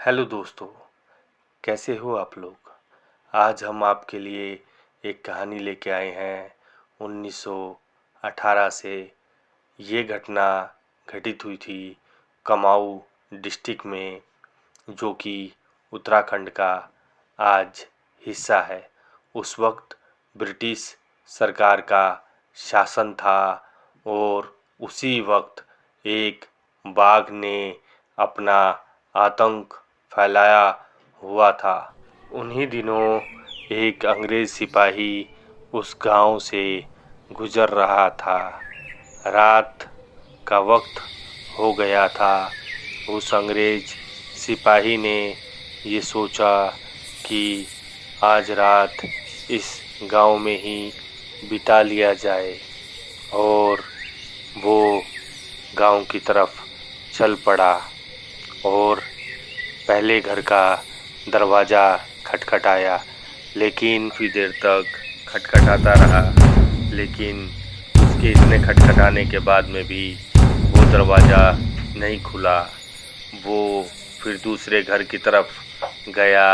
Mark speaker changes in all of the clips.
Speaker 1: Hello दोस्तों, कैसे हो आप लोग। आज हम आपके लिए एक कहानी लेके आए हैं 1918 से। ये घटना घटित हुई थी कुमाऊं डिस्ट्रिक्ट में, जो कि उत्तराखंड का आज हिस्सा है। उस वक्त ब्रिटिश सरकार का शासन था और उसी वक्त एक बाघ ने अपना आतंक फैलाया हुआ था। उन्हीं दिनों एक अंग्रेज सिपाही उस गांव से गुजर रहा था। रात का वक्त हो गया था। उस अंग्रेज सिपाही ने ये सोचा कि आज रात इस गांव में ही बिता लिया जाए, और वो गांव की तरफ चल पड़ा और पहले घर का दरवाज़ा खटखटाया। लेकिन काफ़ी देर तक खटखटाता रहा, लेकिन उसके इतने खटखटाने के बाद में भी वो दरवाज़ा नहीं खुला। वो फिर दूसरे घर की तरफ गया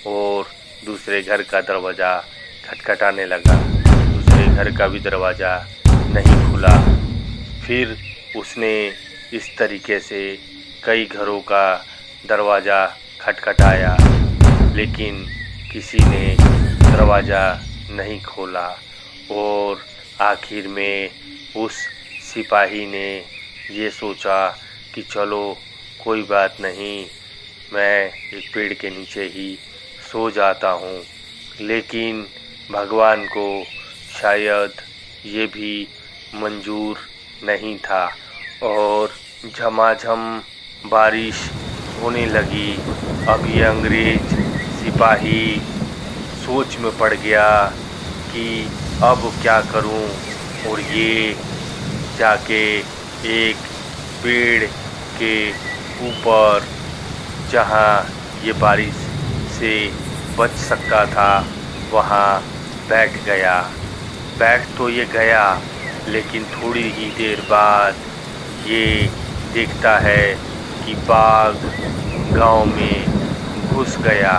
Speaker 1: और दूसरे घर का दरवाज़ा खटखटाने लगा। दूसरे घर का भी दरवाज़ा नहीं खुला। फिर उसने इस तरीके से कई घरों का दरवाज़ा खटखटाया, लेकिन किसी ने दरवाज़ा नहीं खोला। और आखिर में उस सिपाही ने ये सोचा कि चलो कोई बात नहीं, मैं एक पेड़ के नीचे ही सो जाता हूँ। लेकिन भगवान को शायद ये भी मंजूर नहीं था और झमाझम बारिश होने लगी। अब ये अंग्रेज सिपाही सोच में पड़ गया कि अब क्या करूं, और ये जाके एक पेड़ के ऊपर, जहां ये बारिश से बच सकता था, वहां बैठ गया। बैठ तो ये गया, लेकिन थोड़ी ही देर बाद ये देखता है कि बाघ गांव में घुस गया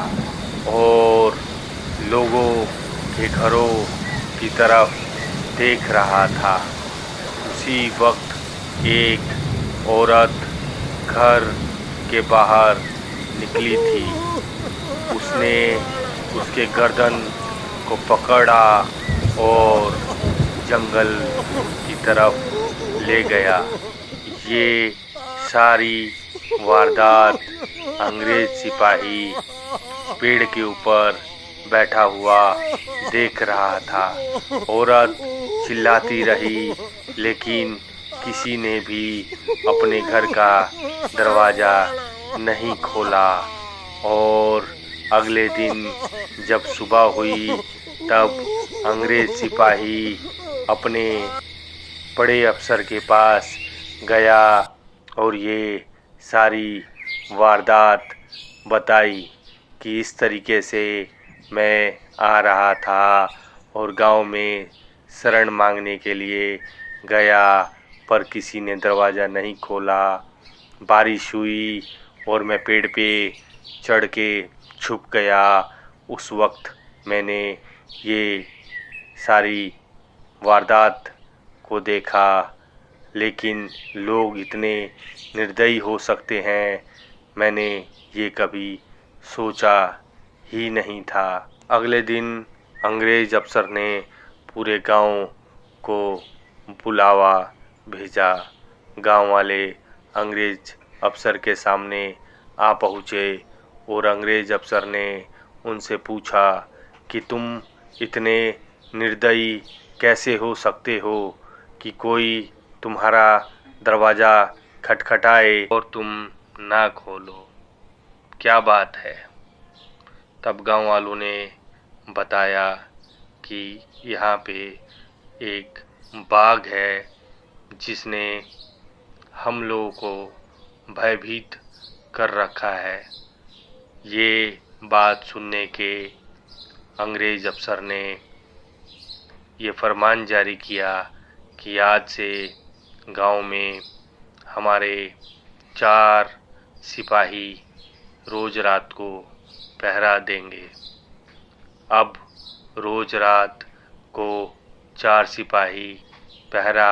Speaker 1: और लोगों के घरों की तरफ देख रहा था। उसी वक्त एक औरत घर के बाहर निकली थी। उसने उसके गर्दन को पकड़ा और जंगल की तरफ ले गया। ये सारी वारदात अंग्रेज सिपाही पेड़ के ऊपर बैठा हुआ देख रहा था। औरत चिल्लाती रही, लेकिन किसी ने भी अपने घर का दरवाज़ा नहीं खोला। और अगले दिन जब सुबह हुई, तब अंग्रेज सिपाही अपने बड़े अफसर के पास गया और ये सारी वारदात बताई कि इस तरीके से मैं आ रहा था और गांव में शरण मांगने के लिए गया, पर किसी ने दरवाज़ा नहीं खोला। बारिश हुई और मैं पेड़ पे चढ़ के छुप गया। उस वक्त मैंने ये सारी वारदात को देखा। लेकिन लोग इतने निर्दयी हो सकते हैं, मैंने ये कभी सोचा ही नहीं था। अगले दिन अंग्रेज अफसर ने पूरे गांव को बुलावा भेजा। गांव वाले अंग्रेज अफसर के सामने आ पहुँचे और अंग्रेज अफसर ने उनसे पूछा कि तुम इतने निर्दयी कैसे हो सकते हो कि कोई तुम्हारा दरवाज़ा खटखटाए और तुम ना खोलो, क्या बात है। तब गांव वालों ने बताया कि यहाँ पे एक बाघ है जिसने हम लोगों को भयभीत कर रखा है। ये बात सुनने के अंग्रेज अफसर ने ये फरमान जारी किया कि आज से गांव में हमारे 4 सिपाही रोज रात को पहरा देंगे। अब रोज रात को 4 सिपाही पहरा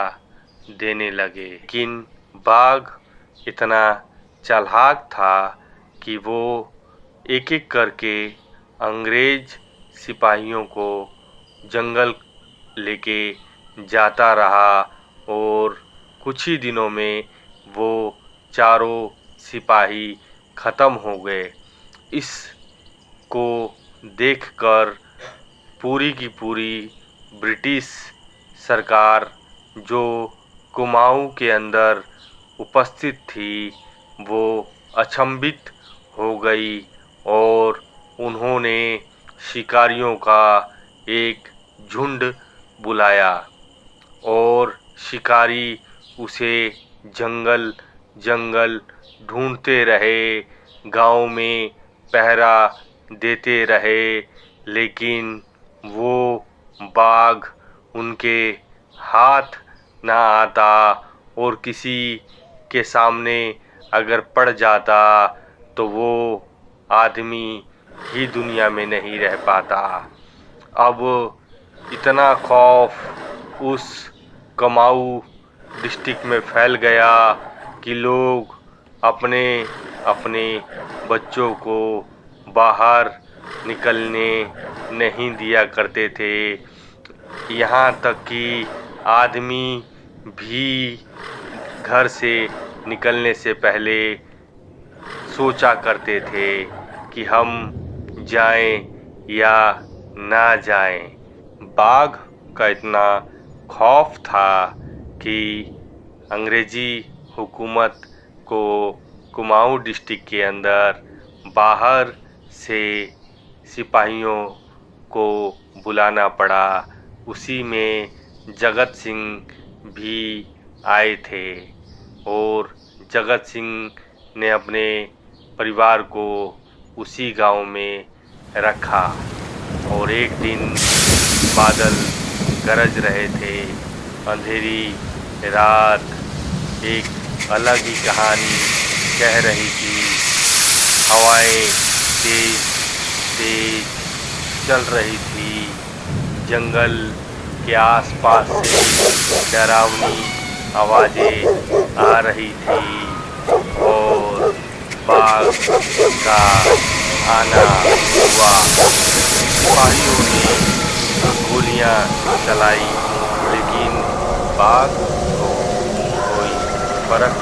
Speaker 1: देने लगे, लेकिन बाघ इतना चालाक था कि वो एक एक करके अंग्रेज सिपाहियों को जंगल लेके जाता रहा और कुछ ही दिनों में वो चारों सिपाही खत्म हो गए। इसको देखकर पूरी की पूरी ब्रिटिश सरकार जो कुमाऊं के अंदर उपस्थित थी वो अचंभित हो गई और उन्होंने शिकारियों का एक झुंड बुलाया और शिकारी उसे जंगल जंगल ढूंढते रहे, गांव में पहरा देते रहे, लेकिन वो बाघ उनके हाथ ना आता और किसी के सामने अगर पड़ जाता तो वो आदमी ही दुनिया में नहीं रह पाता। अब इतना खौफ उस कुमाऊं डिस्ट्रिक्ट में फैल गया कि लोग अपने अपने बच्चों को बाहर निकलने नहीं दिया करते थे। यहाँ तक कि आदमी भी घर से निकलने से पहले सोचा करते थे कि हम जाएं या ना जाएं। बाघ का इतना खौफ था कि अंग्रेजी हुकूमत को कुमाऊं डिस्ट्रिक्ट के अंदर बाहर से सिपाहियों को बुलाना पड़ा। उसी में जगत सिंह भी आए थे और जगत सिंह ने अपने परिवार को उसी गांव में रखा और एक दिन बादल गरज रहे थे, अंधेरी रात एक अलग ही कहानी कह रही थी। हवाएं तेज तेज चल रही थी, जंगल के आसपास से डरावनी आवाजें आ रही थी और बाघ का आना हुआ। सिपाहियों ने गोलियां चलाई लेकिन बाघ को कोई फर्क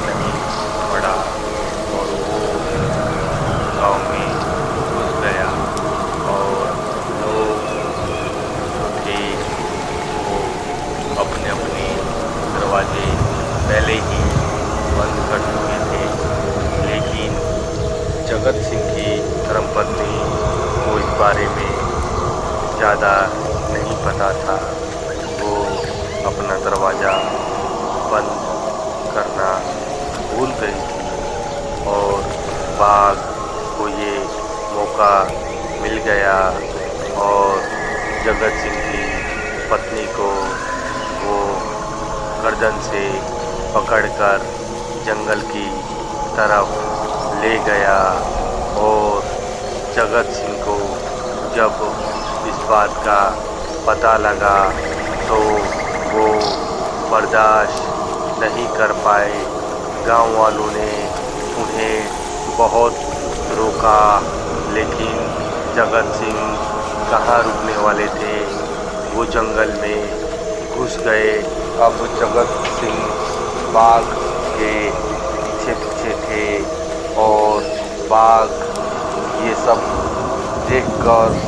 Speaker 1: नहीं पड़ा और वो गांव में घुस गया और लोग जो थे वो अपने अपने दरवाजे पहले ही बंद कर चुके थे, लेकिन जगत सिंह की धर्मपत्नी को इस बारे में ज़्यादा नहीं पता था। वो अपना दरवाज़ा बंद करना भूल गई थी और बाघ को ये मौका मिल गया और जगत सिंह की पत्नी को वो गर्दन से पकड़कर जंगल की तरफ ले गया और जगत सिंह को जब इस बात का पता लगा तो वो बर्दाश्त नहीं कर पाए। गांव वालों ने उन्हें बहुत रोका लेकिन जगत सिंह कहाँ रुकने वाले थे, वो जंगल में घुस गए। अब जगत सिंह बाघ के पीछे पीछे थे और बाघ ये सब देखकर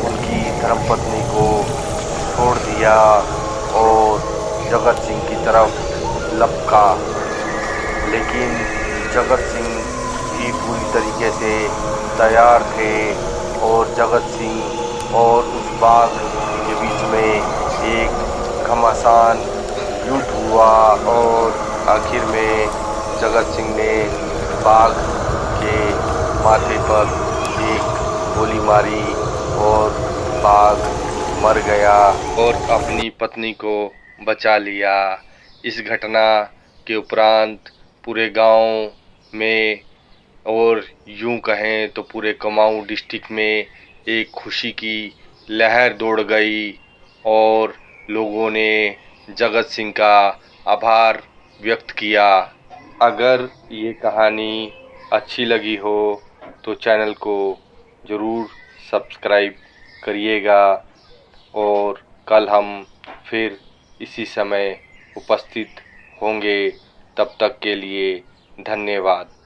Speaker 1: उनकी धर्मपत्नी को छोड़ दिया और जगत सिंह की तरफ लपका, लेकिन जगत सिंह भी पूरी तरीके से तैयार थे और जगत सिंह और उस बाघ के बीच में एक घमासान युद्ध हुआ और आखिर में जगत सिंह ने बाघ के माथे पर एक गोली मारी और बाघ मर गया और अपनी पत्नी को बचा लिया। इस घटना के उपरांत पूरे गांव में और यूं कहें तो पूरे कुमाऊं डिस्ट्रिक्ट में एक खुशी की लहर दौड़ गई और लोगों ने जगत सिंह का आभार व्यक्त किया। अगर ये कहानी अच्छी लगी हो तो चैनल को ज़रूर सब्सक्राइब करिएगा और कल हम फिर इसी समय उपस्थित होंगे। तब तक के लिए धन्यवाद।